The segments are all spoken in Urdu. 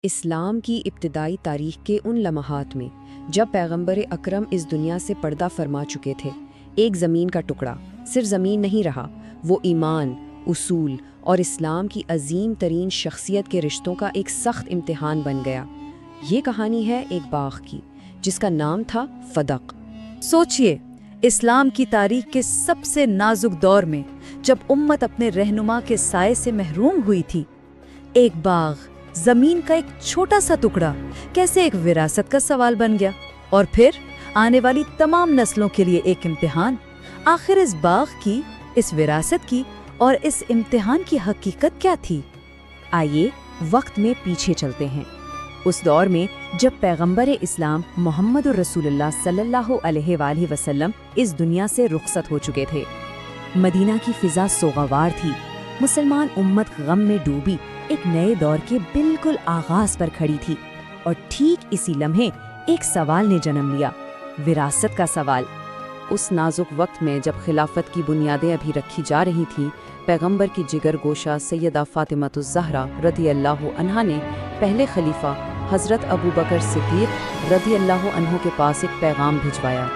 اسلام کی ابتدائی تاریخ کے ان لمحات میں جب پیغمبر اکرم اس دنیا سے پردہ فرما چکے تھے، ایک زمین کا ٹکڑا صرف زمین نہیں رہا، وہ ایمان، اصول اور اسلام کی عظیم ترین شخصیت کے رشتوں کا ایک سخت امتحان بن گیا۔ یہ کہانی ہے ایک باغ کی جس کا نام تھا فدق۔ سوچئے، اسلام کی تاریخ کے سب سے نازک دور میں جب امت اپنے رہنما کے سائے سے محروم ہوئی تھی، ایک باغ، زمین کا ایک چھوٹا سا ٹکڑا کیسے ایک وراثت کا سوال بن گیا، اور پھر آنے والی تمام نسلوں کے لیے ایک امتحان۔ آخر اس باغ کی، اس وراثت کی اور اس امتحان کی حقیقت کیا تھی؟ آئیے وقت میں پیچھے چلتے ہیں، اس دور میں جب پیغمبر اسلام محمد الرسول اللہ صلی اللہ علیہ وآلہ وسلم اس دنیا سے رخصت ہو چکے تھے۔ مدینہ کی فضا سوگوار تھی، مسلمان امت غم میں ڈوبی ایک نئے دور کے بالکل آغاز پر کھڑی تھی، اور ٹھیک اسی لمحے ایک سوال نے جنم لیا، وراثت کا سوال۔ اس نازک وقت میں جب خلافت کی بنیادیں ابھی رکھی جا رہی تھیں، پیغمبر کی جگر گوشہ سیدہ فاطمہ الزہرا رضی اللہ عنہا نے پہلے خلیفہ حضرت ابو بکر صدیق رضی اللہ عنہ کے پاس ایک پیغام بھجوایا۔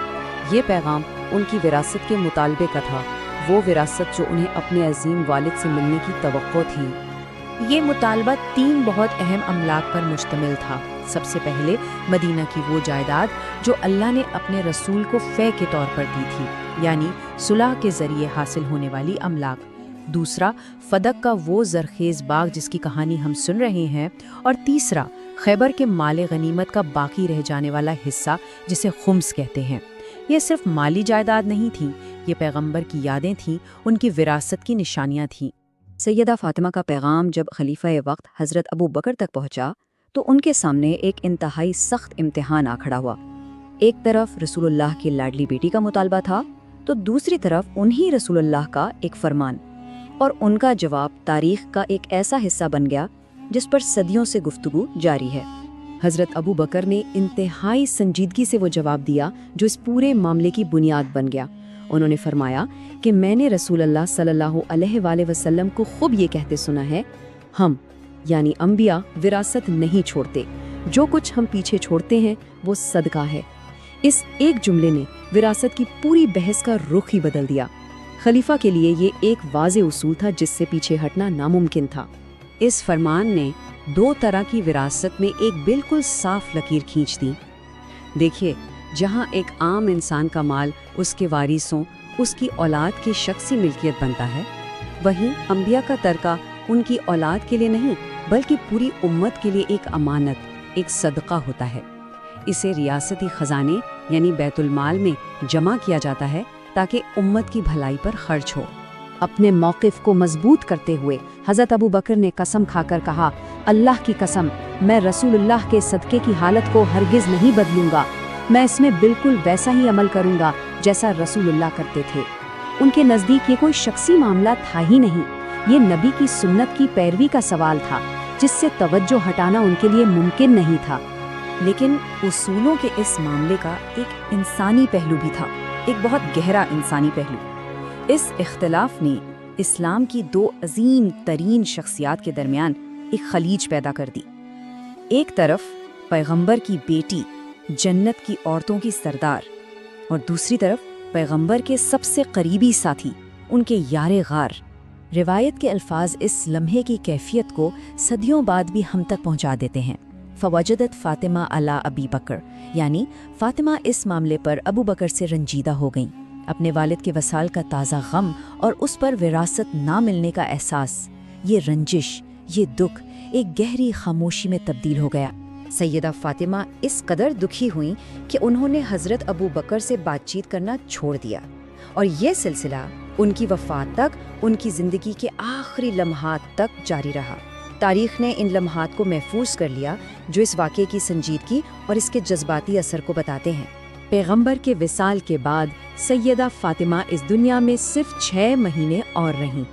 یہ پیغام ان کی وراثت کے مطالبے کا تھا، وہ وراثت جو انہیں اپنے عظیم والد سے ملنے کی توقع تھی۔ یہ مطالبہ 3 بہت اہم املاک پر مشتمل تھا۔ سب سے پہلے مدینہ کی وہ جائیداد جو اللہ نے اپنے رسول کو فے کے طور پر دی تھی، یعنی صلح کے ذریعے حاصل ہونے والی املاک۔ دوسرا، فدق کا وہ زرخیز باغ جس کی کہانی ہم سن رہے ہیں، اور تیسرا، خیبر کے مال غنیمت کا باقی رہ جانے والا حصہ جسے خمس کہتے ہیں۔ یہ صرف مالی جائیداد نہیں تھی، یہ پیغمبر کی یادیں تھیں، ان کی وراثت کی نشانیاں تھیں۔ سیدہ فاطمہ کا پیغام جب خلیفہ وقت حضرت ابو بکر تک پہنچا تو ان کے سامنے ایک انتہائی سخت امتحان آ کھڑا ہوا۔ ایک طرف رسول اللہ کی لاڈلی بیٹی کا مطالبہ تھا، تو دوسری طرف انہی رسول اللہ کا ایک فرمان، اور ان کا جواب تاریخ کا ایک ایسا حصہ بن گیا جس پر صدیوں سے گفتگو جاری ہے۔ حضرت ابو بکر نے انتہائی سنجیدگی سے وہ جواب دیا جو اس پورے معاملے کی بنیاد بن گیا۔ انہوں نے فرمایا کہ میں نے رسول اللہ صلی اللہ علیہ وآلہ وسلم کو خوب یہ کہتے سنا ہے، ہم یعنی انبیاء وراثت نہیں چھوڑتے، جو کچھ ہم پیچھے چھوڑتے ہیں وہ صدقہ ہے۔ اس ایک جملے نے وراثت کی پوری بحث کا رخ ہی بدل دیا۔ خلیفہ کے لیے یہ ایک واضح اصول تھا جس سے پیچھے ہٹنا ناممکن تھا۔ اس فرمان نے 2 طرح کی وراثت میں ایک بالکل صاف لکیر کھینچ دی۔ دیکھیے، جہاں ایک عام انسان کا مال اس کے وارثوں، اس کی اولاد کی شخصی ملکیت بنتا ہے، وہیں انبیاء کا ترکہ ان کی اولاد کے لیے نہیں بلکہ پوری امت کے لیے ایک امانت، ایک صدقہ ہوتا ہے۔ اسے ریاستی خزانے یعنی بیت المال میں جمع کیا جاتا ہے تاکہ امت کی بھلائی پر خرچ ہو۔ اپنے موقف کو مضبوط کرتے ہوئے حضرت ابو بکر نے قسم کھا کر کہا، اللہ کی قسم، میں رسول اللہ کے صدقے کی حالت کو ہرگز نہیں بدلوں گا، میں اس میں بالکل ویسا ہی عمل کروں گا جیسا رسول اللہ کرتے تھے۔ ان کے نزدیک یہ کوئی شخصی معاملہ تھا ہی نہیں، یہ نبی کی سنت کی پیروی کا سوال تھا جس سے توجہ ہٹانا ان کے لیے ممکن نہیں تھا۔ لیکن اصولوں کے اس معاملے کا ایک انسانی پہلو بھی تھا، ایک بہت گہرا انسانی پہلو۔ اس اختلاف نے اسلام کی 2 عظیم ترین شخصیات کے درمیان ایک خلیج پیدا کر دی۔ ایک طرف پیغمبر کی بیٹی، جنت کی عورتوں کی سردار، اور دوسری طرف پیغمبر کے سب سے قریبی ساتھی، ان کے یار غار۔ روایت کے الفاظ اس لمحے کی کیفیت کو صدیوں بعد بھی ہم تک پہنچا دیتے ہیں۔ فوجدت فاطمہ علی ابی بکر، یعنی فاطمہ اس معاملے پر ابو بکر سے رنجیدہ ہو گئیں۔ اپنے والد کے وصال کا تازہ غم اور اس پر وراثت نہ ملنے کا احساس، یہ رنجش، یہ دکھ ایک گہری خاموشی میں تبدیل ہو گیا۔ سیدہ فاطمہ اس قدر دکھی ہوئیں کہ انہوں نے حضرت ابو بکر سے بات چیت کرنا چھوڑ دیا، اور یہ سلسلہ ان کی وفات تک، ان کی زندگی کے آخری لمحات تک جاری رہا۔ تاریخ نے ان لمحات کو محفوظ کر لیا جو اس واقعے کی سنجیدگی اور اس کے جذباتی اثر کو بتاتے ہیں۔ پیغمبر کے وصال کے بعد سیدہ فاطمہ اس دنیا میں صرف 6 مہینے اور رہیں۔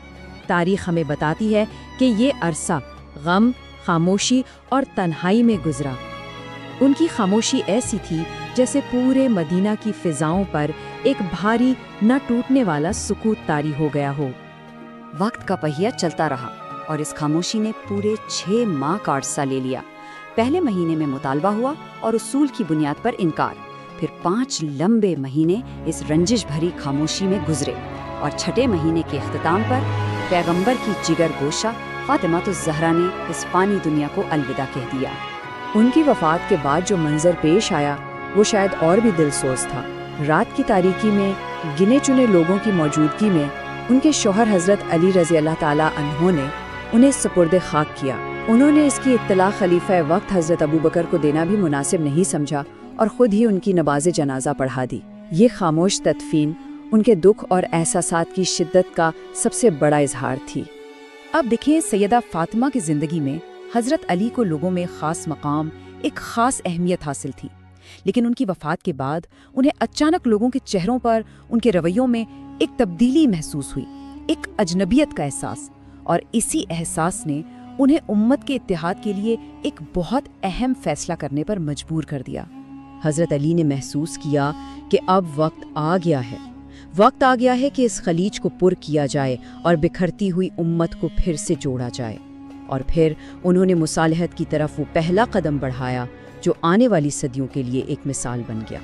تاریخ ہمیں بتاتی ہے کہ یہ عرصہ غم، خاموشی اور تنہائی میں گزرا۔ ان کی خاموشی ایسی تھی جیسے پورے مدینہ کی فضاؤں پر ایک بھاری نہ ٹوٹنے والا سکوت طاری ہو گیا ہو۔ وقت کا پہیہ چلتا رہا اور اس خاموشی نے پورے 6 ماہ کا عرصہ لے لیا۔ پہلے مہینے میں مطالبہ ہوا اور اصول کی بنیاد پر انکار، پھر 5 لمبے مہینے اس رنجش بھری خاموشی میں گزرے، اور چھٹے مہینے کے اختتام پر پیغمبر کی جگر گوشہ فاطمہ الزہرا نے اس فانی دنیا کو الوداع کہہ دیا۔ ان کی وفات کے بعد جو منظر پیش آیا وہ شاید اور بھی دل سوز تھا۔ رات کی تاریکی میں گنے چنے لوگوں کی موجودگی میں ان کے شوہر حضرت علی رضی اللہ تعالیٰ عنہ نے انہیں سپرد خاک کیا۔ انہوں نے اس کی اطلاع خلیفہ وقت حضرت ابوبکر کو دینا بھی مناسب نہیں سمجھا اور خود ہی ان کی نماز جنازہ پڑھا دی۔ یہ خاموش تدفین ان کے دکھ اور احساسات کی شدت کا سب سے بڑا اظہار تھی۔ اب دیکھیں، سیدہ فاطمہ کی زندگی میں حضرت علی کو لوگوں میں خاص مقام، ایک خاص اہمیت حاصل تھی، لیکن ان کی وفات کے بعد انہیں اچانک لوگوں کے چہروں پر، ان کے رویوں میں ایک تبدیلی محسوس ہوئی، ایک اجنبیت کا احساس، اور اسی احساس نے انہیں امت کے اتحاد کے لیے ایک بہت اہم فیصلہ کرنے پر مجبور کر دیا۔ حضرت علی نے محسوس کیا کہ اب وقت آ گیا ہے کہ اس خلیج کو پر کیا جائے اور بکھرتی ہوئی امت کو پھر سے جوڑا جائے، اور پھر انہوں نے مصالحت کی طرف وہ پہلا قدم بڑھایا جو آنے والی صدیوں کے لیے ایک مثال بن گیا۔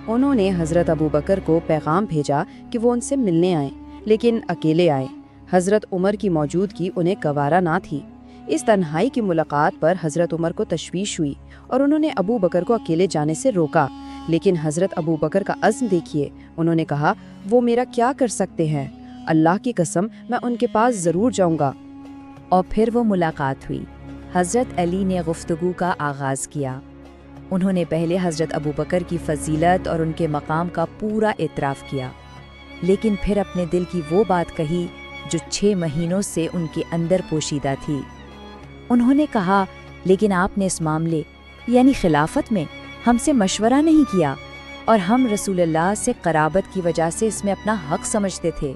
انہوں نے حضرت ابوبکر کو پیغام بھیجا کہ وہ ان سے ملنے آئیں، لیکن اکیلے آئیں۔ حضرت عمر کی موجودگی انہیں گوارا نہ تھی۔ اس تنہائی کی ملاقات پر حضرت عمر کو تشویش ہوئی اور انہوں نے ابوبکر کو اکیلے جانے سے روکا، لیکن حضرت ابوبکر کا عزم دیکھیے۔ انہوں نے کہا، وہ میرا کیا کر سکتے ہیں؟ اللہ کی قسم میں ان کے پاس ضرور جاؤں گا۔ اور پھر وہ ملاقات ہوئی۔ حضرت علی نے گفتگو کا آغاز کیا۔ انہوں نے پہلے حضرت ابوبکر کی فضیلت اور ان کے مقام کا پورا اعتراف کیا، لیکن پھر اپنے دل کی وہ بات کہی جو 6 مہینوں سے ان کے اندر پوشیدہ تھی۔ انہوں نے کہا، لیکن آپ نے اس معاملے یعنی خلافت میں ہم سے مشورہ نہیں کیا، اور ہم رسول اللہ سے قرابت کی وجہ سے اس میں اپنا حق سمجھتے تھے۔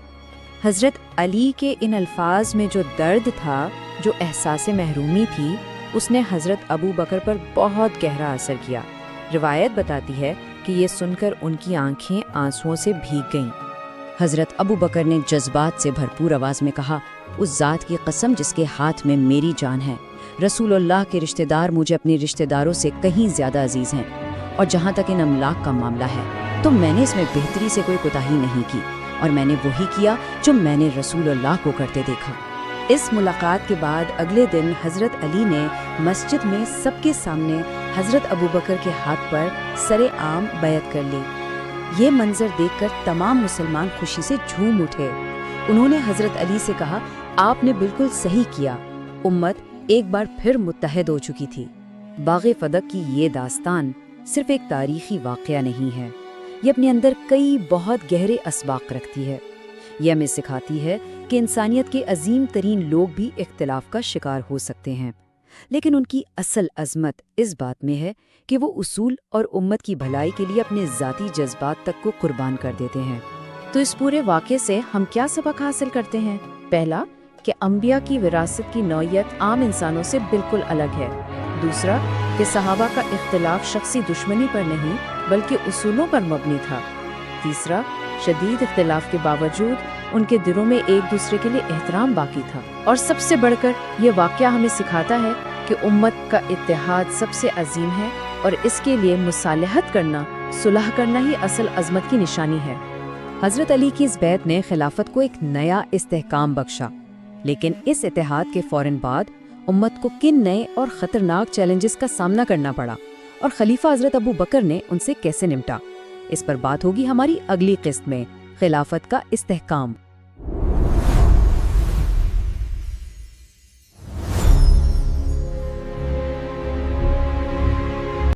حضرت علی کے ان الفاظ میں جو درد تھا، جو احساس محرومی تھی، اس نے حضرت ابوبکر پر بہت گہرا اثر کیا۔ روایت بتاتی ہے کہ یہ سن کر ان کی آنکھیں آنسوؤں سے بھیگ گئیں۔ حضرت ابوبکر نے جذبات سے بھرپور آواز میں کہا، اس ذات کی قسم جس کے ہاتھ میں میری جان ہے، رسول اللہ کے رشتہ دار مجھے اپنے رشتہ داروں سے کہیں زیادہ عزیز ہیں، اور جہاں تک ان املاک کا معاملہ ہے تو میں نے اس میں بہتری سے کوئی کوتاہی نہیں کی، اور میں نے وہی کیا جو میں نے رسول اللہ کو کرتے دیکھا۔ اس ملاقات کے بعد اگلے دن حضرت علی نے مسجد میں سب کے سامنے حضرت ابوبکر کے ہاتھ پر سر عام بیعت کر لی۔ یہ منظر دیکھ کر تمام مسلمان خوشی سے جھوم اٹھے۔ انہوں نے حضرت علی سے کہا، آپ نے بالکل صحیح کیا، امت ایک بار پھر متحد ہو چکی تھی۔ باغ فدق کی یہ داستان صرف ایک تاریخی واقعہ نہیں ہے، یہ اپنے اندر کئی بہت گہرے اسباق رکھتی ہے۔ یہ ہمیں سکھاتی ہے کہ انسانیت کے عظیم ترین لوگ بھی اختلاف کا شکار ہو سکتے ہیں، لیکن ان کی اصل عظمت اس بات میں ہے کہ وہ اصول اور امت کی بھلائی کے لیے اپنے ذاتی جذبات تک کو قربان کر دیتے ہیں۔ تو اس پورے واقعے سے ہم کیا سبق حاصل کرتے ہیں؟ پہلا، کہ انبیاء کی وراثت کی نوعیت عام انسانوں سے بالکل الگ ہے۔ دوسرا، کہ صحابہ کا اختلاف شخصی دشمنی پر نہیں بلکہ اصولوں پر مبنی تھا۔ تیسرا، شدید اختلاف کے باوجود ان کے دلوں میں ایک دوسرے کے لیے احترام باقی تھا۔ اور سب سے بڑھ کر یہ واقعہ ہمیں سکھاتا ہے کہ امت کا اتحاد سب سے عظیم ہے، اور اس کے لیے مصالحت کرنا، صلح کرنا ہی اصل عظمت کی نشانی ہے۔ حضرت علی کی اس بیعت نے خلافت کو ایک نیا استحکام بخشا، لیکن اس اتحاد کے فوراً بعد امت کو کن نئے اور خطرناک چیلنجز کا سامنا کرنا پڑا، اور خلیفہ حضرت ابوبکر نے ان سے کیسے نمٹا؟ اس پر بات ہوگی ہماری اگلی قسط میں، خلافت کا استحکام۔